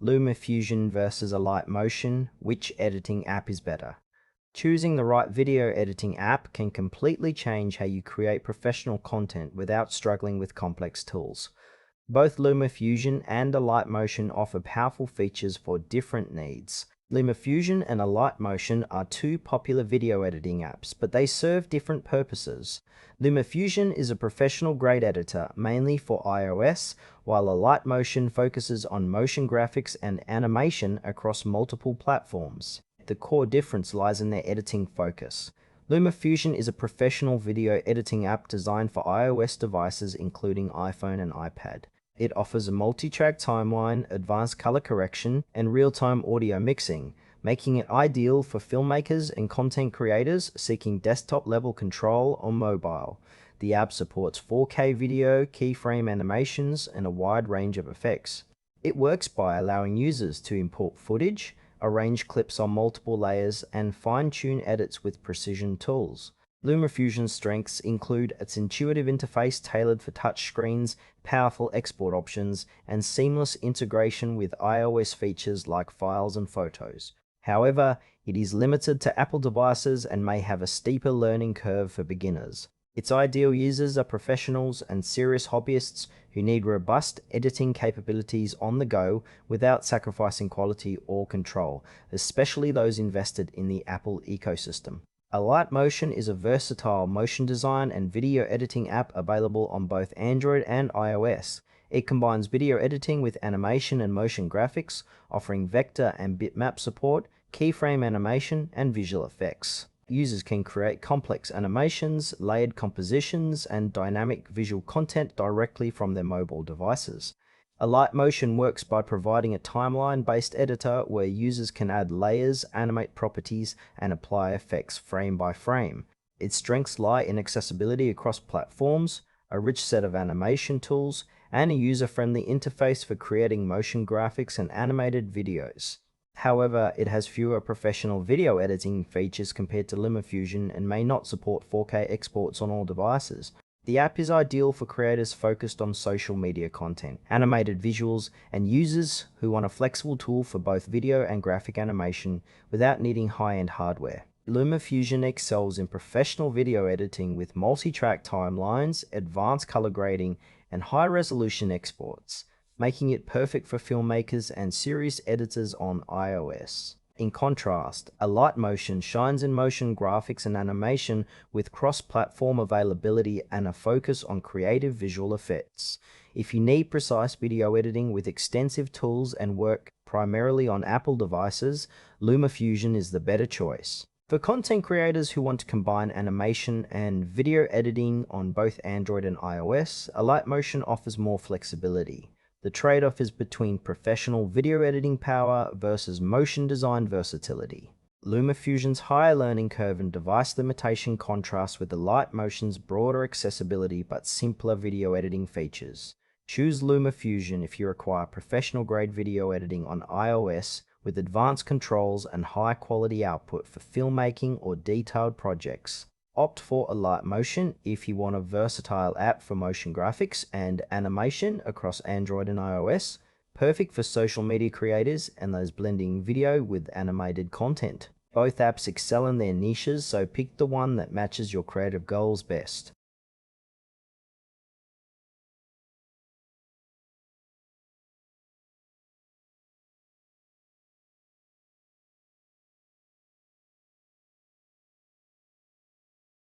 LumaFusion versus Alight Motion, which editing app is better? Choosing the right video editing app can completely change how you create professional content without struggling with complex tools. Both LumaFusion and Alight Motion offer powerful features for different needs. LumaFusion and Alight Motion are two popular video editing apps, but they serve different purposes. LumaFusion is a professional-grade editor, mainly for iOS, while Alight Motion focuses on motion graphics and animation across multiple platforms. The core difference lies in their editing focus. LumaFusion is a professional video editing app designed for iOS devices including iPhone and iPad. It offers a multi-track timeline, advanced color correction, and real-time audio mixing, making it ideal for filmmakers and content creators seeking desktop-level control on mobile. The app supports 4K video, keyframe animations, and a wide range of effects. It works by allowing users to import footage, arrange clips on multiple layers, and fine-tune edits with precision tools. LumaFusion's strengths include its intuitive interface tailored for touchscreens, powerful export options, and seamless integration with iOS features like files and photos. However, it is limited to Apple devices and may have a steeper learning curve for beginners. Its ideal users are professionals and serious hobbyists who need robust editing capabilities on the go without sacrificing quality or control, especially those invested in the Apple ecosystem. Alight Motion is a versatile motion design and video editing app available on both Android and iOS. It combines video editing with animation and motion graphics, offering vector and bitmap support, keyframe animation, and visual effects. Users can create complex animations, layered compositions, and dynamic visual content directly from their mobile devices. Alight Motion works by providing a timeline-based editor where users can add layers, animate properties, and apply effects frame by frame. Its strengths lie in accessibility across platforms, a rich set of animation tools, and a user-friendly interface for creating motion graphics and animated videos. However, it has fewer professional video editing features compared to LumaFusion and may not support 4K exports on all devices. The app is ideal for creators focused on social media content, animated visuals, and users who want a flexible tool for both video and graphic animation without needing high-end hardware. LumaFusion excels in professional video editing with multi-track timelines, advanced color grading, and high-resolution exports, making it perfect for filmmakers and series editors on iOS. In contrast, Alight Motion shines in motion graphics and animation with cross-platform availability and a focus on creative visual effects. If you need precise video editing with extensive tools and work primarily on Apple devices, LumaFusion is the better choice. For content creators who want to combine animation and video editing on both Android and iOS, Alight Motion offers more flexibility. The trade-off is between professional video editing power versus motion design versatility. LumaFusion's higher learning curve and device limitation contrast with Alight Motion's broader accessibility but simpler video editing features. Choose LumaFusion if you require professional-grade video editing on iOS with advanced controls and high-quality output for filmmaking or detailed projects. Opt for Alight Motion if you want a versatile app for motion graphics and animation across Android and iOS, perfect for social media creators and those blending video with animated content. Both apps excel in their niches, so pick the one that matches your creative goals best.